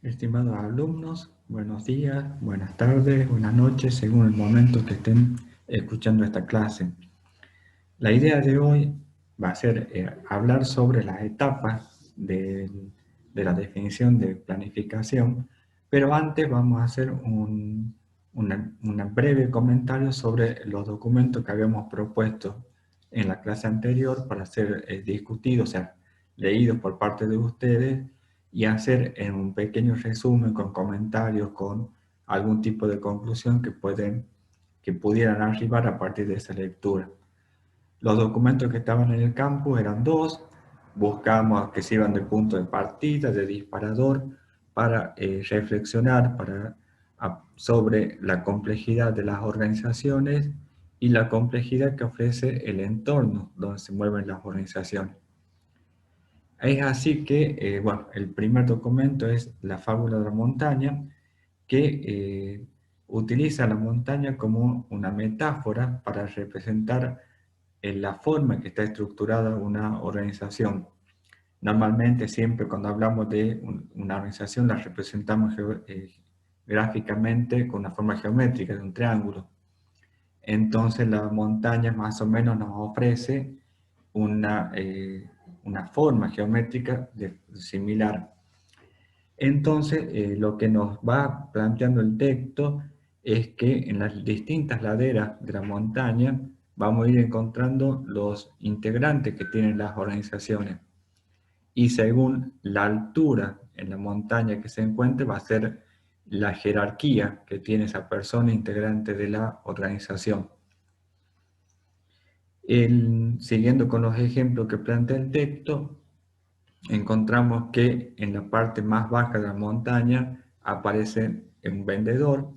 Estimados alumnos, buenos días, buenas tardes, buenas noches, según el momento que estén escuchando esta clase. La idea de hoy va a ser hablar sobre las etapas de la definición de planificación, pero antes vamos a hacer un breve comentario sobre los documentos que habíamos propuesto en la clase anterior para ser discutidos, o sea, leídos por parte de ustedes y hacer en un pequeño resumen con comentarios, con algún tipo de conclusión que pudieran arribar a partir de esa lectura. Los documentos que estaban en el campus eran dos. Buscamos que sirvan de punto de partida, de disparador, para reflexionar sobre la complejidad de las organizaciones y la complejidad que ofrece el entorno donde se mueven las organizaciones. Es así que, el primer documento es la fábula de la montaña, que utiliza la montaña como una metáfora para representar en la forma en que está estructurada una organización. Normalmente siempre cuando hablamos de una organización la representamos gráficamente con una forma geométrica de un triángulo. Entonces la montaña más o menos nos ofrece una forma geométrica similar. Entonces lo que nos va planteando el texto es que en las distintas laderas de la montaña vamos a ir encontrando los integrantes que tienen las organizaciones. Y según la altura en la montaña que se encuentre, va a ser la jerarquía que tiene esa persona integrante de la organización. Siguiendo con los ejemplos que plantea el texto, encontramos que en la parte más baja de la montaña aparece un vendedor.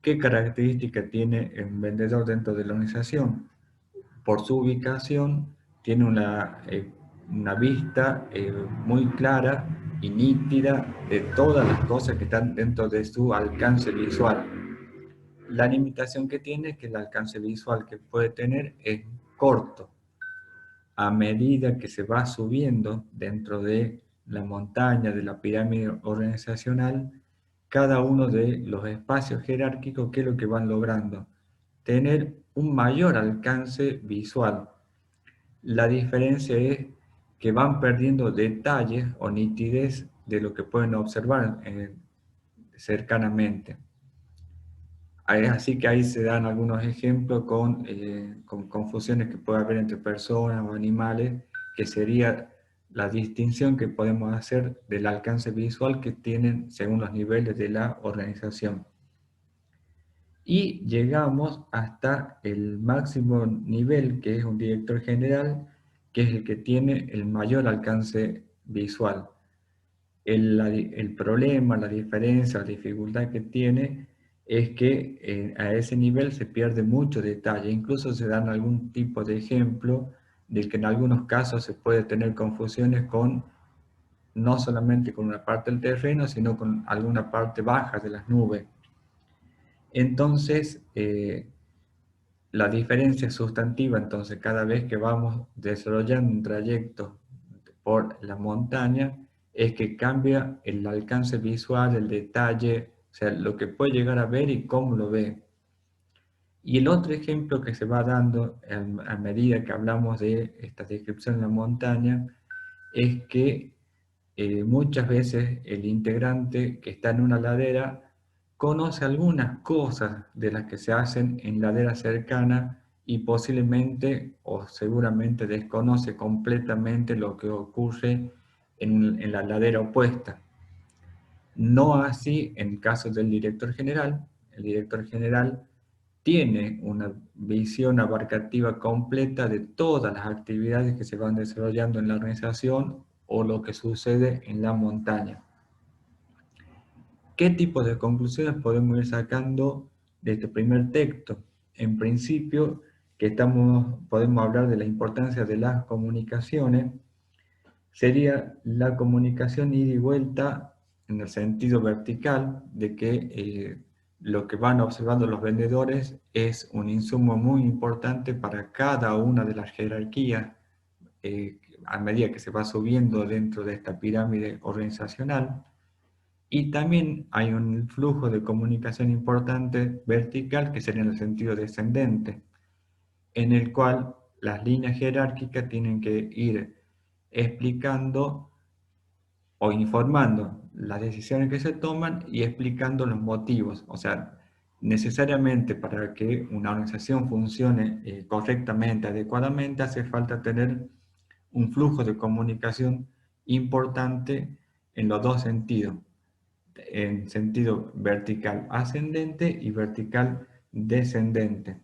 ¿Qué característica tiene un vendedor dentro de la organización? Por su ubicación tiene una vista muy clara y nítida de todas las cosas que están dentro de su alcance visual. La limitación que tiene es que el alcance visual que puede tener es corto. A medida que se va subiendo dentro de la montaña, de la pirámide organizacional, cada uno de los espacios jerárquicos, ¿qué es lo que van logrando? Tener un mayor alcance visual. La diferencia es que van perdiendo detalles o nitidez de lo que pueden observar cercanamente. Así que ahí se dan algunos ejemplos con confusiones que puede haber entre personas o animales, que sería la distinción que podemos hacer del alcance visual que tienen según los niveles de la organización. Y llegamos hasta el máximo nivel, que es un director general, que es el que tiene el mayor alcance visual. El problema, la diferencia, la dificultad que tiene es que a ese nivel se pierde mucho detalle. Incluso se dan algún tipo de ejemplo de que en algunos casos se puede tener confusiones no solamente con una parte del terreno, sino con alguna parte baja de las nubes. Entonces, la diferencia sustantiva, entonces, cada vez que vamos desarrollando un trayecto por la montaña, es que cambia el alcance visual, el detalle, o sea, lo que puede llegar a ver y cómo lo ve. Y el otro ejemplo que se va dando a medida que hablamos de esta descripción de la montaña, es que muchas veces el integrante que está en una ladera conoce algunas cosas de las que se hacen en laderas cercanas y posiblemente o seguramente desconoce completamente lo que ocurre en la ladera opuesta. No así en caso del director general. El director general tiene una visión abarcativa completa de todas las actividades que se van desarrollando en la organización o lo que sucede en la montaña. ¿Qué tipo de conclusiones podemos ir sacando de este primer texto? En principio, podemos hablar de la importancia de las comunicaciones. Sería la comunicación ida y vuelta en el sentido vertical, de que lo que van observando los vendedores es un insumo muy importante para cada una de las jerarquías a medida que se va subiendo dentro de esta pirámide organizacional. Y también hay un flujo de comunicación importante vertical que sería en el sentido descendente, en el cual las líneas jerárquicas tienen que ir explicando o informando las decisiones que se toman y explicando los motivos. O sea, necesariamente para que una organización funcione correctamente, adecuadamente, hace falta tener un flujo de comunicación importante en los dos sentidos, en sentido vertical ascendente y vertical descendente.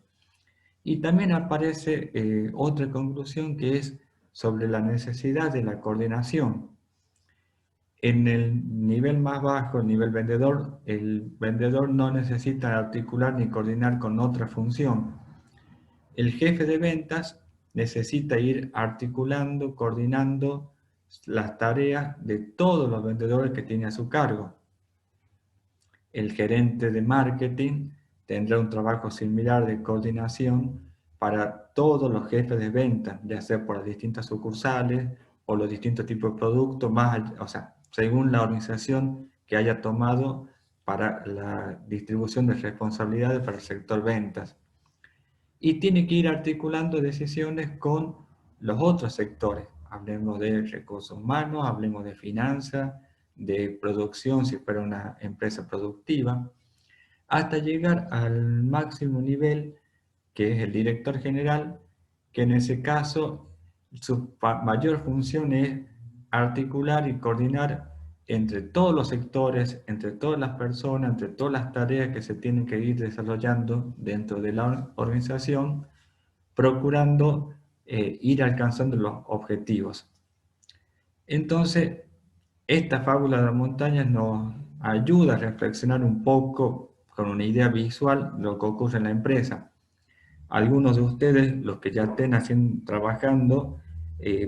Y también aparece otra conclusión que es sobre la necesidad de la coordinación. En el nivel más bajo, el vendedor no necesita articular ni coordinar con otra función. El jefe de ventas necesita ir articulando, coordinando las tareas de todos los vendedores que tiene a su cargo. El gerente de marketing tendrá un trabajo similar de coordinación para todos los jefes de venta, ya sea por las distintas sucursales o los distintos tipos de productos, o sea, según la organización que haya tomado para la distribución de responsabilidades para el sector ventas. Y tiene que ir articulando decisiones con los otros sectores. Hablemos de recursos humanos, hablemos de finanzas, de producción, si fuera una empresa productiva, hasta llegar al máximo nivel, que es el director general, que en ese caso su mayor función es articular y coordinar entre todos los sectores, entre todas las personas, entre todas las tareas que se tienen que ir desarrollando dentro de la organización, procurando ir alcanzando los objetivos. Entonces, esta fábula de las montañas nos ayuda a reflexionar un poco con una idea visual de lo que ocurre en la empresa. Algunos de ustedes, los que ya estén haciendo, trabajando,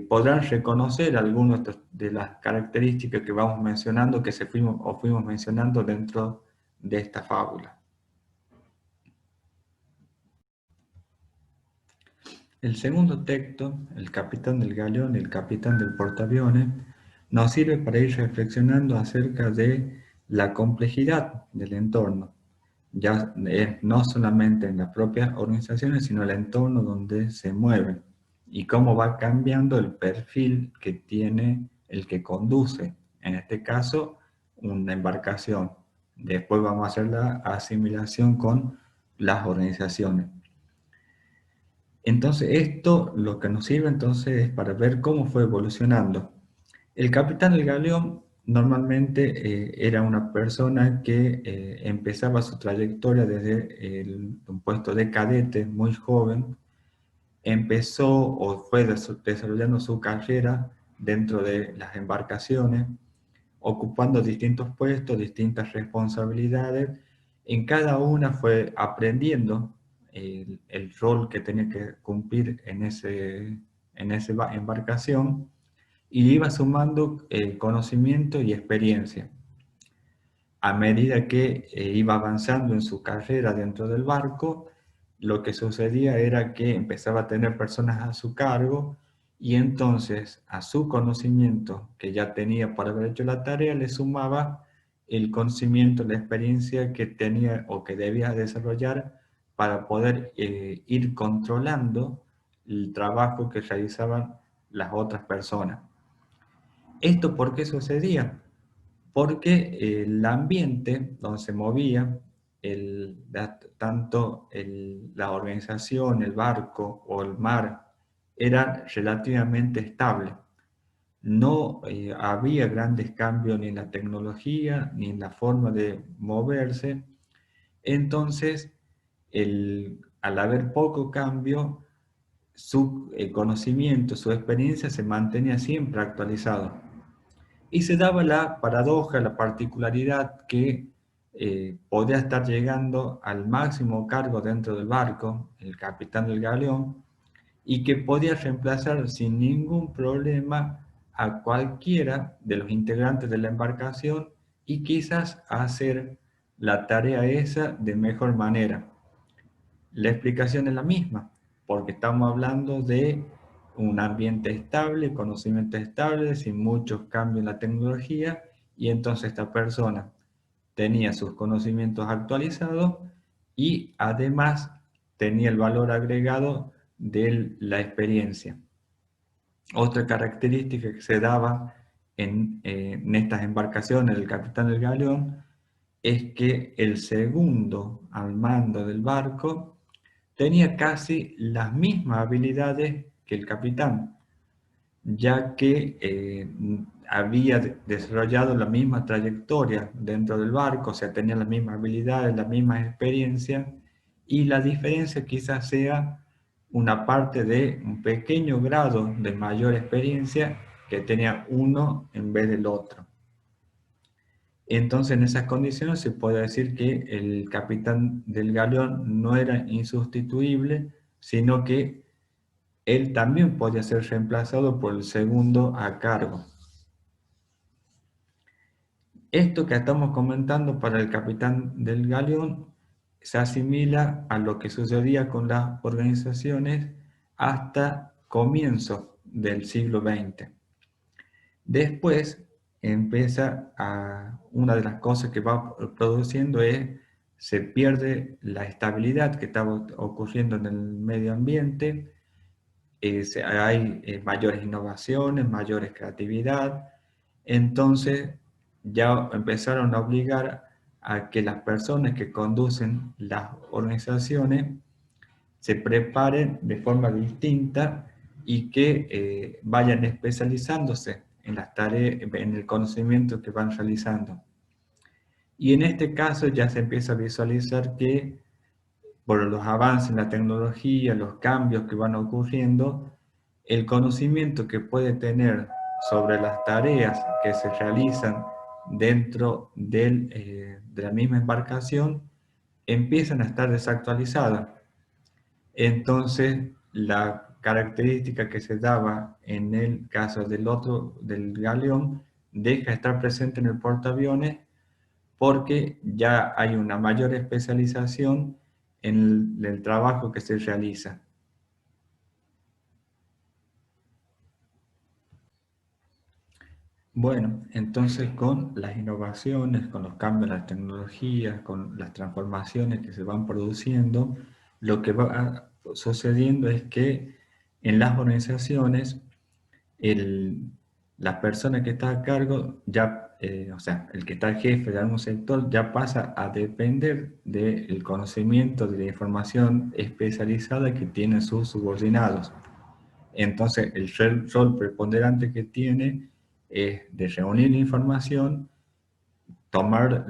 podrán reconocer algunas de las características que vamos mencionando, que fuimos mencionando dentro de esta fábula. El segundo texto, El capitán del galeón y el capitán del portaaviones, nos sirve para ir reflexionando acerca de la complejidad del entorno, ya no solamente en las propias organizaciones, sino el entorno donde se mueven y cómo va cambiando el perfil que tiene el que conduce, en este caso, una embarcación. Después vamos a hacer la asimilación con las organizaciones. Entonces, esto lo que nos sirve entonces es para ver cómo fue evolucionando. El capitán del galeón normalmente era una persona que empezaba su trayectoria desde un puesto de cadete muy joven, empezó o fue desarrollando su carrera dentro de las embarcaciones, ocupando distintos puestos, distintas responsabilidades. En cada una fue aprendiendo el rol que tenía que cumplir en esa embarcación y iba sumando conocimiento y experiencia. A medida que iba avanzando en su carrera dentro del barco, lo que sucedía era que empezaba a tener personas a su cargo y entonces a su conocimiento que ya tenía por haber hecho la tarea le sumaba el conocimiento, la experiencia que tenía o que debía desarrollar para poder ir controlando el trabajo que realizaban las otras personas. ¿Esto por qué sucedía? Porque el ambiente donde se movía, tanto la organización, el barco o el mar, era relativamente estable. No había grandes cambios ni en la tecnología ni en la forma de moverse. Entonces, al haber poco cambio, su conocimiento, su experiencia se mantenía siempre actualizado. Y se daba la paradoja, la particularidad que podía estar llegando al máximo cargo dentro del barco, el capitán del galeón, y que podía reemplazar sin ningún problema a cualquiera de los integrantes de la embarcación y quizás hacer la tarea esa de mejor manera. La explicación es la misma, porque estamos hablando de un ambiente estable, conocimiento estable, sin muchos cambios en la tecnología, y entonces esta persona tenía sus conocimientos actualizados y además tenía el valor agregado de la experiencia. Otra característica que se daba en estas embarcaciones del capitán del galeón es que el segundo al mando del barco tenía casi las mismas habilidades que el capitán, ya que había desarrollado la misma trayectoria dentro del barco, o sea, tenía las mismas habilidades, las mismas experiencias, y la diferencia quizás sea una parte de un pequeño grado de mayor experiencia que tenía uno en vez del otro. Entonces, en esas condiciones se puede decir que el capitán del galeón no era insustituible, sino que él también podía ser reemplazado por el segundo a cargo. Esto que estamos comentando para el capitán del galeón se asimila a lo que sucedía con las organizaciones hasta comienzos del siglo XX. Después una de las cosas que va produciendo es, se pierde la estabilidad que estaba ocurriendo en el medio ambiente, hay mayores innovaciones, mayores creatividad, entonces ya empezaron a obligar a que las personas que conducen las organizaciones se preparen de forma distinta y que vayan especializándose en las tareas, en el conocimiento que van realizando. Y en este caso ya se empieza a visualizar que por los avances en la tecnología, los cambios que van ocurriendo, el conocimiento que puede tener sobre las tareas que se realizan dentro de la misma embarcación empiezan a estar desactualizadas. Entonces, la característica que se daba en el caso del galeón, deja de estar presente en el portaaviones porque ya hay una mayor especialización en el trabajo que se realiza. Bueno, entonces con las innovaciones, con los cambios en las tecnologías, con las transformaciones que se van produciendo, lo que va sucediendo es que en las organizaciones el, la persona que está a cargo, ya, o sea, el que está al jefe de algún sector, ya pasa a depender del conocimiento, de la información especializada que tienen sus subordinados. Entonces, el rol preponderante que tiene es de reunir la información, tomar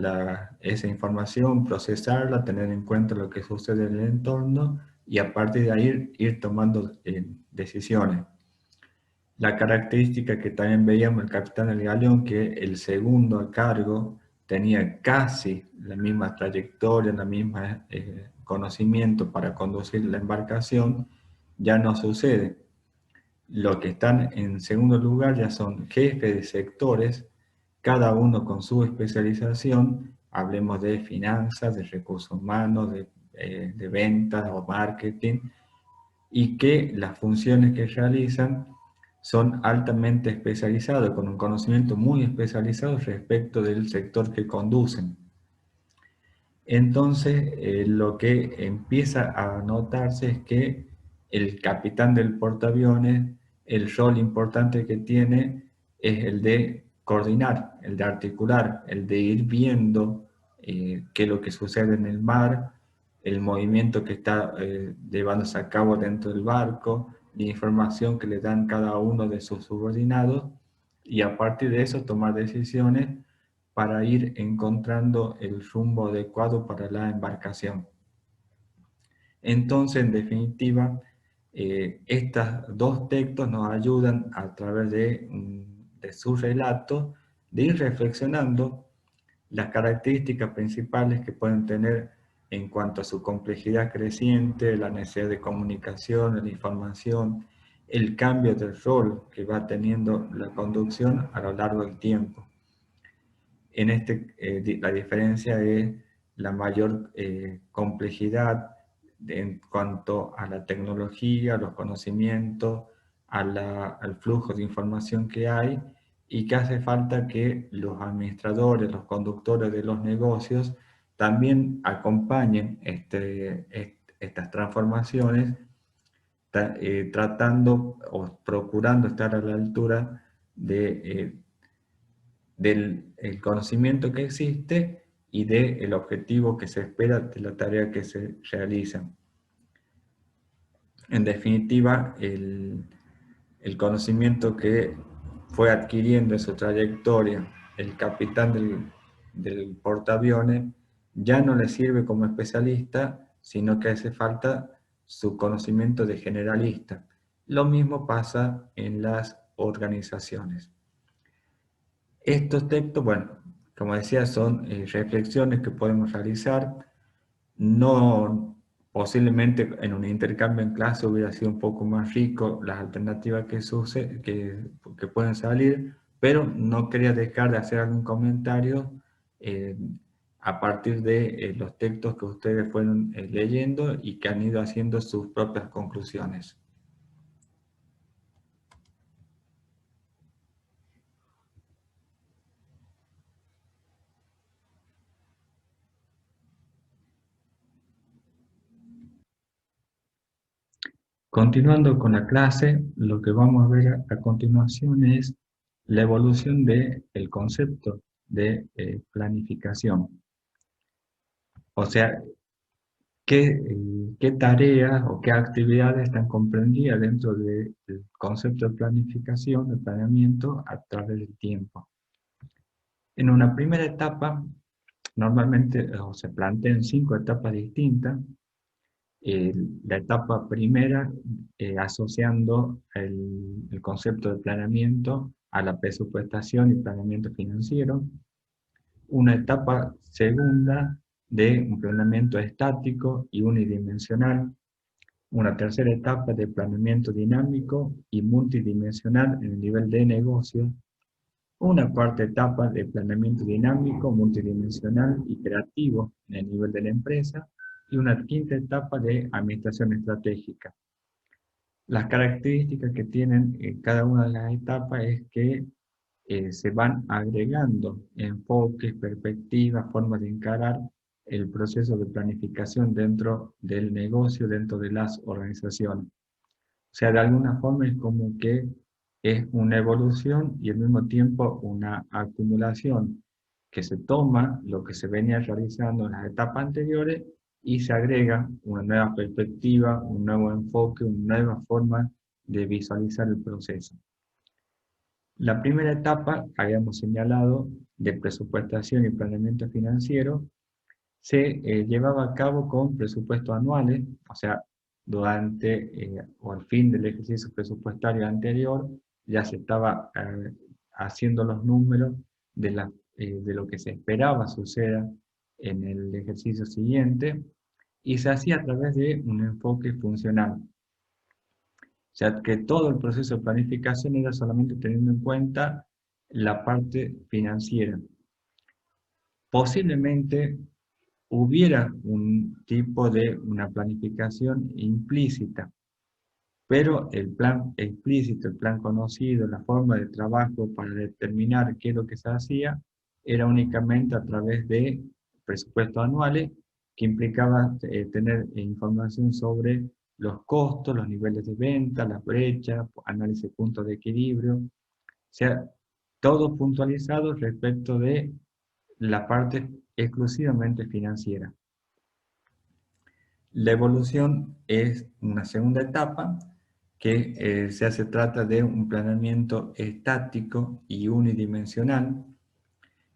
esa información, procesarla, tener en cuenta lo que sucede en el entorno y a partir de ahí ir tomando decisiones. La característica que también veíamos el capitán del galeón, que el segundo a cargo tenía casi la misma trayectoria, la misma conocimiento para conducir la embarcación, ya no sucede. Los que están en segundo lugar ya son jefes de sectores, cada uno con su especialización, hablemos de finanzas, de recursos humanos, de ventas o marketing, y que las funciones que realizan son altamente especializadas, con un conocimiento muy especializado respecto del sector que conducen. Entonces, lo que empieza a notarse es que el capitán del portaaviones, el rol importante que tiene es el de coordinar, el de articular, el de ir viendo qué es lo que sucede en el mar, el movimiento que está llevándose a cabo dentro del barco, la información que le dan cada uno de sus subordinados, y a partir de eso tomar decisiones para ir encontrando el rumbo adecuado para la embarcación. Entonces, en definitiva, estos dos textos nos ayudan a través de su relato de ir reflexionando las características principales que pueden tener en cuanto a su complejidad creciente, la necesidad de comunicación, de la información, el cambio del rol que va teniendo la conducción a lo largo del tiempo. En la diferencia es la mayor complejidad en cuanto a la tecnología, los conocimientos, al flujo de información que hay y que hace falta que los administradores, los conductores de los negocios también acompañen estas transformaciones, tratando o procurando estar a la altura del el conocimiento que existe y del objetivo que se espera de la tarea que se realiza. En definitiva, el conocimiento que fue adquiriendo en su trayectoria el capitán del portaaviones ya no le sirve como especialista, sino que hace falta su conocimiento de generalista. Lo mismo pasa en las organizaciones. Estos textos, bueno, como decía, son reflexiones que podemos realizar. No, posiblemente en un intercambio en clase hubiera sido un poco más rico las alternativas que pueden salir, pero no quería dejar de hacer algún comentario eh, a partir de los textos que ustedes fueron leyendo y que han ido haciendo sus propias conclusiones. Continuando con la clase, lo que vamos a ver a continuación es la evolución del concepto de planificación. O sea, qué tareas o qué actividades están comprendidas dentro del concepto de planificación, de planeamiento a través del tiempo. En una primera etapa, normalmente se plantean 5 etapas distintas. La etapa primera, asociando el concepto de planeamiento a la presupuestación y planeamiento financiero. Una etapa segunda de un planeamiento estático y unidimensional. Una tercera etapa de planeamiento dinámico y multidimensional en el nivel de negocio. Una cuarta etapa de planeamiento dinámico, multidimensional y creativo en el nivel de la empresa. Y una quinta etapa de administración estratégica. Las características que tienen cada una de las etapas es que se van agregando enfoques, perspectivas, formas de encarar el proceso de planificación dentro del negocio, dentro de las organizaciones. O sea, de alguna forma es como que es una evolución y al mismo tiempo una acumulación que se toma lo que se venía realizando en las etapas anteriores y se agrega una nueva perspectiva, un nuevo enfoque, una nueva forma de visualizar el proceso. La primera etapa, habíamos señalado, de presupuestación y planeamiento financiero, se llevaba a cabo con presupuestos anuales, o sea, durante o al fin del ejercicio presupuestario anterior, ya se estaba haciendo los números de lo que se esperaba suceda en el ejercicio siguiente, y se hacía a través de un enfoque funcional. O sea, que todo el proceso de planificación era solamente teniendo en cuenta la parte financiera. Posiblemente hubiera un tipo de una planificación implícita, pero el plan explícito, el plan conocido, la forma de trabajo para determinar qué es lo que se hacía, era únicamente a través de presupuestos anuales que implicaba tener información sobre los costos, los niveles de venta, las brechas, análisis de puntos de equilibrio, o sea, todo puntualizado respecto de la parte exclusivamente financiera. La evolución es una segunda etapa que se trata de un planeamiento estático y unidimensional.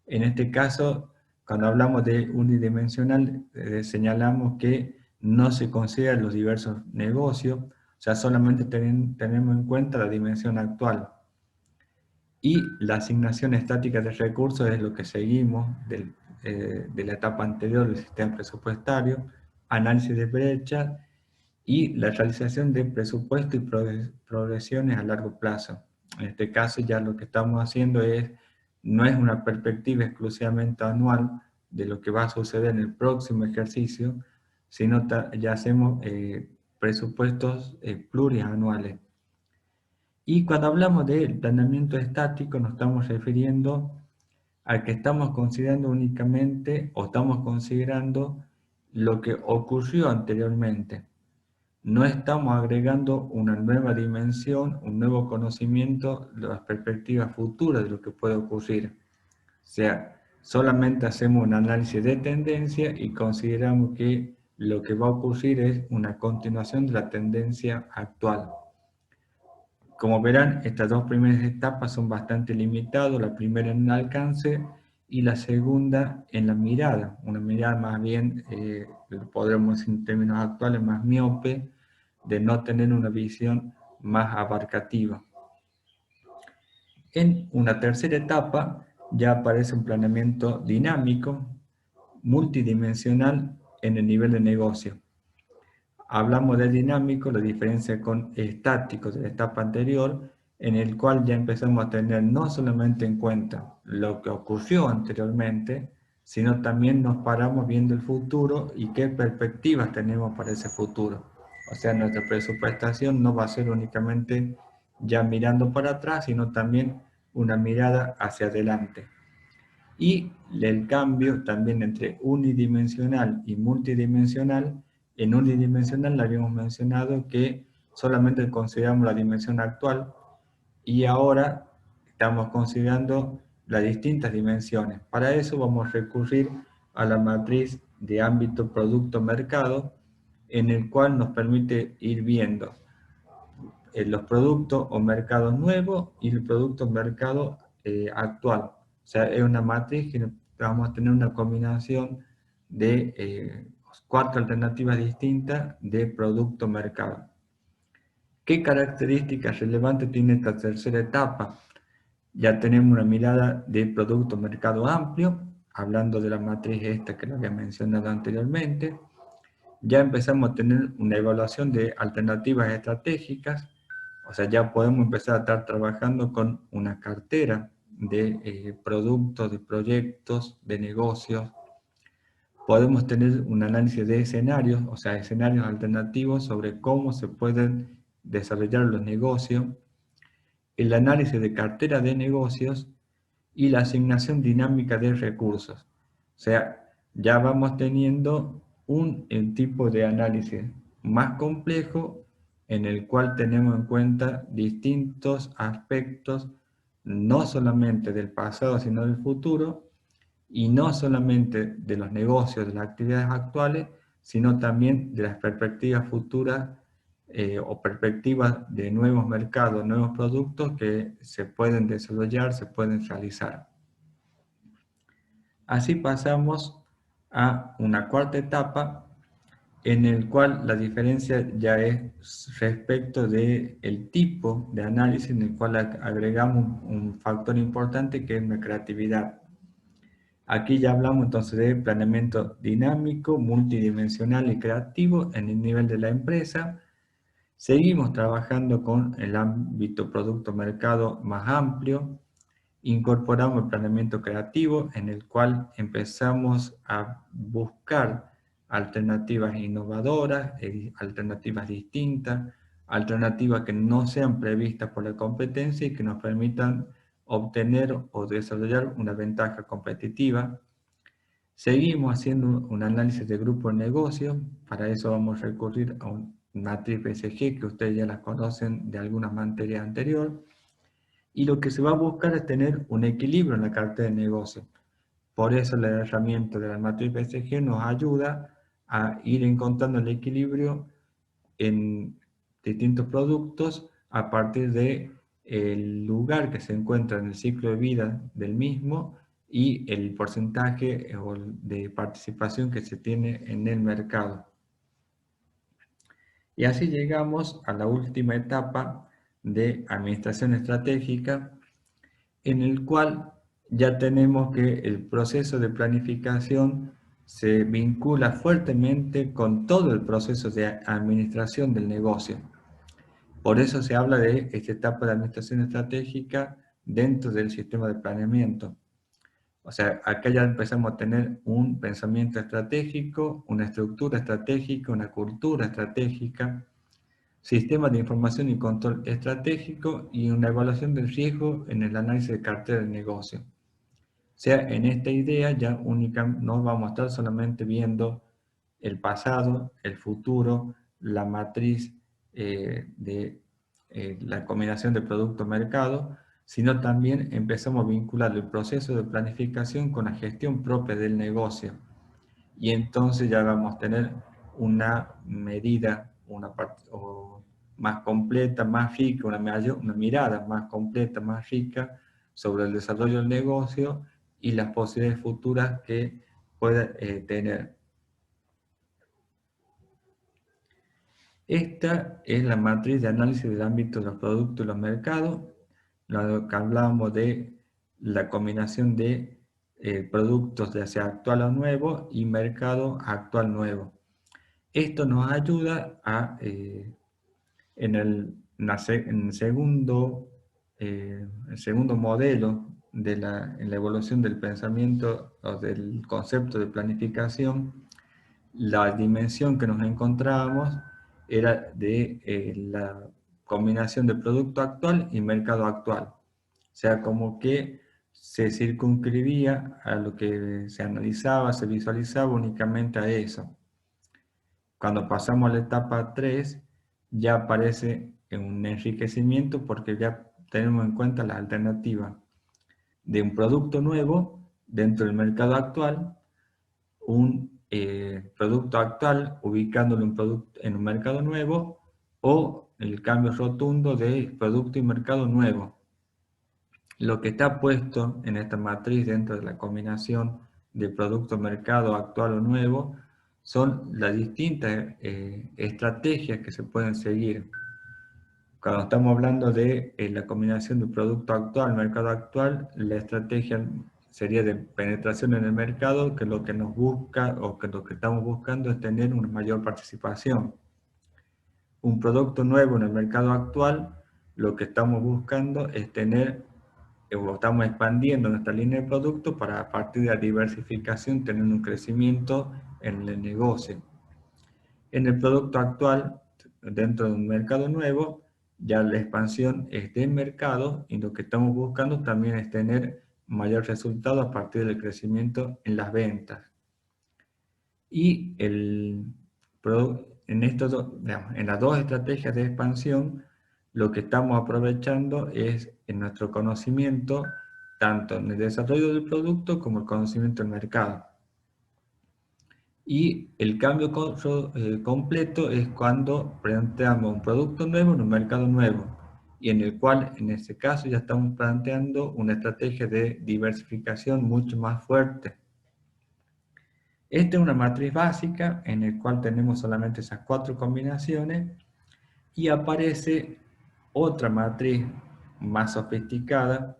En este caso, cuando hablamos de unidimensional, señalamos que no se consideran los diversos negocios, o sea, solamente tenemos en cuenta la dimensión actual. Y la asignación estática de recursos es lo que seguimos de la etapa anterior del sistema presupuestario, análisis de brecha y la realización de presupuestos y progresiones a largo plazo. En este caso ya lo que estamos haciendo no es una perspectiva exclusivamente anual de lo que va a suceder en el próximo ejercicio, sino ya hacemos presupuestos plurianuales. Y cuando hablamos de planeamiento estático nos estamos refiriendo a que estamos considerando únicamente o estamos considerando lo que ocurrió anteriormente. No estamos agregando una nueva dimensión, un nuevo conocimiento de las perspectivas futuras de lo que puede ocurrir. O sea, solamente hacemos un análisis de tendencia y consideramos que lo que va a ocurrir es una continuación de la tendencia actual. Como verán, estas dos primeras etapas son bastante limitadas, la primera en el alcance y la segunda en la mirada, una mirada más bien, podremos decir en términos actuales, más miope, de no tener una visión más abarcativa. En una tercera etapa ya aparece un planeamiento dinámico, multidimensional en el nivel de negocio. Hablamos de dinámico, la diferencia con estático de la etapa anterior, en el cual ya empezamos a tener no solamente en cuenta lo que ocurrió anteriormente, sino también nos paramos viendo el futuro y qué perspectivas tenemos para ese futuro. O sea, nuestra presupuestación no va a ser únicamente ya mirando para atrás, sino también una mirada hacia adelante. Y el cambio también entre unidimensional y multidimensional. En unidimensional le habíamos mencionado que solamente consideramos la dimensión actual y ahora estamos considerando las distintas dimensiones. Para eso vamos a recurrir a la matriz de ámbito producto-mercado, en el cual nos permite ir viendo los productos o mercados nuevos y el producto o mercado actual. O sea, es una matriz que vamos a tener una combinación de 4 alternativas distintas de producto-mercado. ¿Qué características relevantes tiene esta tercera etapa? Ya tenemos una mirada de producto-mercado amplio, hablando de la matriz esta que lo había mencionado anteriormente. Ya empezamos a tener una evaluación de alternativas estratégicas, o sea, ya podemos empezar a estar trabajando con una cartera de productos, de proyectos, de negocios. Podemos tener un análisis de escenarios, o sea, escenarios alternativos sobre cómo se pueden desarrollar los negocios, el análisis de cartera de negocios y la asignación dinámica de recursos. O sea, ya vamos teniendo un tipo de análisis más complejo en el cual tenemos en cuenta distintos aspectos, no solamente del pasado, sino del futuro, y no solamente de los negocios, de las actividades actuales, sino también de las perspectivas futuras o perspectivas de nuevos mercados, nuevos productos que se pueden desarrollar, se pueden realizar. Así pasamos a una cuarta etapa en el cual la diferencia ya es respecto del tipo de análisis en el cual agregamos un factor importante que es la creatividad. Aquí ya hablamos entonces de planeamiento dinámico, multidimensional y creativo en el nivel de la empresa. Seguimos trabajando con el ámbito producto-mercado más amplio. Incorporamos el planeamiento creativo en el cual empezamos a buscar alternativas innovadoras, alternativas distintas, alternativas que no sean previstas por la competencia y que nos permitan obtener o desarrollar una ventaja competitiva. Seguimos haciendo un análisis de grupo de negocio, para eso vamos a recurrir a una matriz BCG que ustedes ya la conocen de algunas materias anteriores, y lo que se va a buscar es tener un equilibrio en la cartera de negocio. Por eso la herramienta de la matriz BCG nos ayuda a ir encontrando el equilibrio en distintos productos a partir de el lugar que se encuentra en el ciclo de vida del mismo y el porcentaje de participación que se tiene en el mercado. Y así llegamos a la última etapa de administración estratégica, en el cual ya tenemos que el proceso de planificación se vincula fuertemente con todo el proceso de administración del negocio. Por eso se habla de esta etapa de administración estratégica dentro del sistema de planeamiento. O sea, acá ya empezamos a tener un pensamiento estratégico, una estructura estratégica, una cultura estratégica. sistemas de información y control estratégico y una evaluación del riesgo en el análisis de cartera de negocio. O sea, en esta idea ya no vamos a estar solamente viendo el pasado, el futuro, la matriz de la combinación de producto-mercado, sino también empezamos a vincular el proceso de planificación con la gestión propia del negocio. Y entonces ya vamos a tener una medida más completa, más rica, una mirada más completa, más rica sobre el desarrollo del negocio y las posibilidades futuras que pueda tener. Esta es la matriz de análisis del ámbito de los productos y los mercados, lo que hablábamos de la combinación de productos ya sea actual o nuevo y mercado actual nuevo. Esto nos ayuda a, en el segundo modelo en la evolución del pensamiento o del concepto de planificación, la dimensión que nos encontrábamos era de la combinación de producto actual y mercado actual. O sea, como que se circunscribía a lo que se analizaba, se visualizaba únicamente a eso. Cuando pasamos a la etapa 3, ya aparece un enriquecimiento porque ya tenemos en cuenta la alternativa de un producto nuevo dentro del mercado actual, un producto actual ubicándolo en un mercado nuevo o el cambio rotundo de producto y mercado nuevo. Lo que está puesto en esta matriz dentro de la combinación de producto-mercado actual o nuevo son las distintas estrategias que se pueden seguir. Cuando estamos hablando de la combinación de producto actual, mercado actual, la estrategia sería de penetración en el mercado, que lo que nos busca o que lo que estamos buscando es tener una mayor participación. Un producto nuevo en el mercado actual, lo que estamos buscando es tener o estamos expandiendo nuestra línea de productos para a partir de la diversificación tener un crecimiento en el negocio. En el producto actual, dentro de un mercado nuevo, ya la expansión es de mercado y lo que estamos buscando también es tener mayor resultado a partir del crecimiento en las ventas. Y en las dos estrategias de expansión, lo que estamos aprovechando es en nuestro conocimiento, tanto en el desarrollo del producto como el conocimiento del mercado. Y el cambio completo es cuando planteamos un producto nuevo en un mercado nuevo, y en el cual, en este caso, ya estamos planteando una estrategia de diversificación mucho más fuerte. Esta es una matriz básica en la cual tenemos solamente esas 4 combinaciones y aparece otra matriz más sofisticada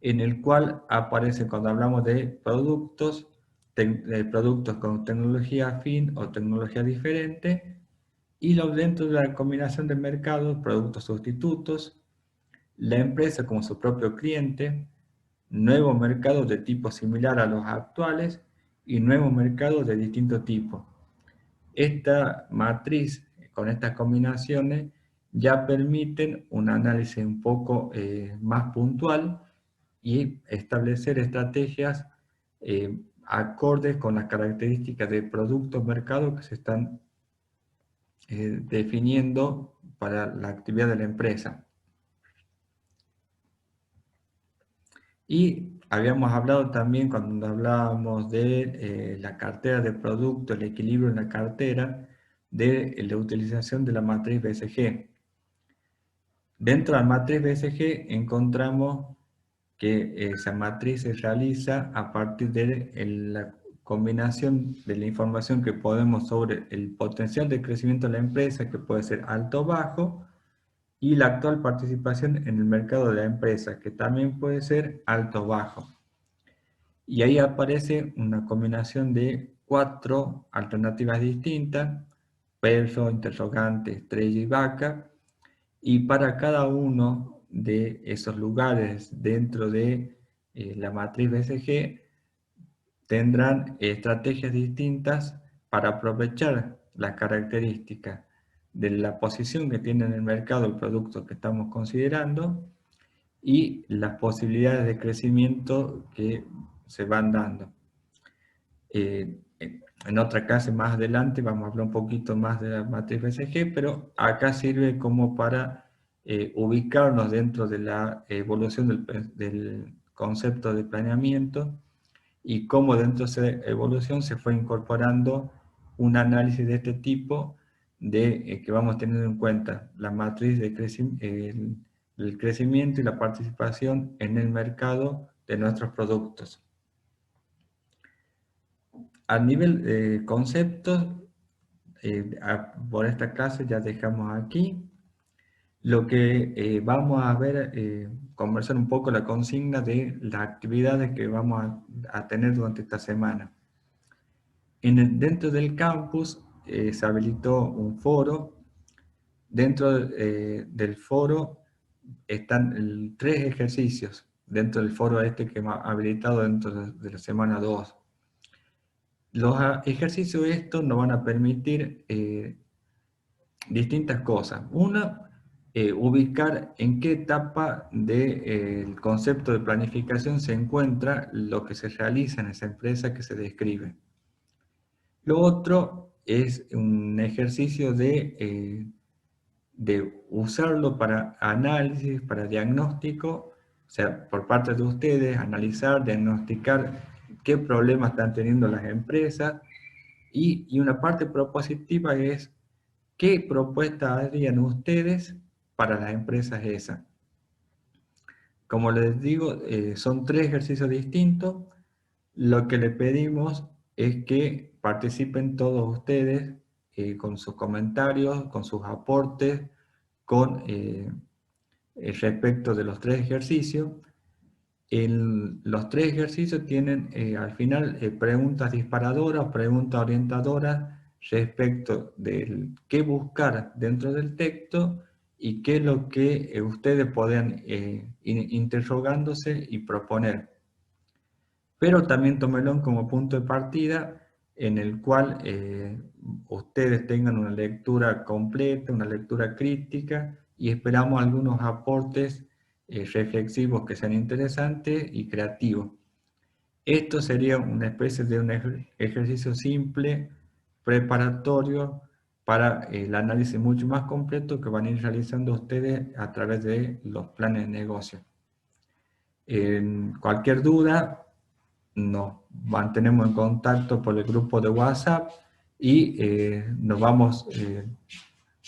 en el cual aparece cuando hablamos de productos con tecnología afín o tecnología diferente y dentro de la combinación de mercados, productos sustitutos, la empresa como su propio cliente, nuevos mercados de tipo similar a los actuales y nuevos mercados de distinto tipo. Esta matriz con estas combinaciones ya permiten un análisis un poco más puntual y establecer estrategias acordes con las características de productos mercado que se están definiendo para la actividad de la empresa. Y habíamos hablado también cuando hablábamos de la cartera de productos, el equilibrio en la cartera, de la utilización de la matriz BCG. Dentro de la matriz BCG encontramos que esa matriz se realiza a partir de la combinación de la información que podemos sobre el potencial de crecimiento de la empresa, que puede ser alto o bajo, y la actual participación en el mercado de la empresa, que también puede ser alto o bajo. Y ahí aparece una combinación de 4 alternativas distintas: perro, interrogante, estrella y vaca, y para cada uno de esos lugares dentro de la matriz BCG tendrán estrategias distintas para aprovechar las características de la posición que tiene en el mercado el producto que estamos considerando y las posibilidades de crecimiento que se van dando. En otra clase más adelante vamos a hablar un poquito más de la matriz BCG, pero acá sirve como para ubicarnos dentro de la evolución del concepto de planeamiento y cómo dentro de esa evolución se fue incorporando un análisis de este tipo de que vamos teniendo en cuenta la matriz de el crecimiento y la participación en el mercado de nuestros productos. A nivel de conceptos, por esta clase ya dejamos aquí. Lo que vamos a ver, conversar un poco la consigna de las actividades que vamos a tener durante esta semana. Dentro del campus se habilitó un foro. Dentro del foro están 3 ejercicios dentro del foro que hemos habilitado dentro de la semana 2. Los ejercicios estos nos van a permitir distintas cosas. Una, ubicar en qué etapa del concepto de planificación se encuentra lo que se realiza en esa empresa que se describe. Lo otro es un ejercicio de usarlo para análisis, para diagnóstico, o sea, por parte de ustedes, analizar, diagnosticar qué problemas están teniendo las empresas, y una parte propositiva es qué propuestas harían ustedes para las empresas esas. Como les digo, son 3 ejercicios distintos. Lo que le pedimos es que participen todos ustedes con sus comentarios, con sus aportes, con respecto de los 3 ejercicios. Los 3 ejercicios tienen al final preguntas disparadoras, preguntas orientadoras respecto de qué buscar dentro del texto y qué es lo que ustedes pueden interrogándose y proponer. Pero también tómenlo como punto de partida en el cual ustedes tengan una lectura completa, una lectura crítica, y esperamos algunos aportes reflexivos que sean interesantes y creativos. Esto sería una especie de un ejercicio simple, preparatorio, para el análisis mucho más completo que van a ir realizando ustedes a través de los planes de negocio. En cualquier duda, nos mantenemos en contacto por el grupo de WhatsApp y nos vamos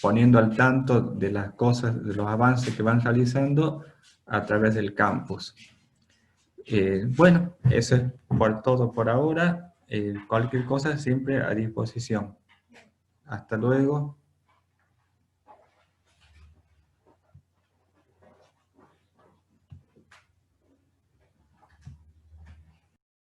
poniendo al tanto de las cosas, de los avances que van realizando a través del campus. Bueno, eso es todo por ahora. Cualquier cosa siempre a disposición. Hasta luego.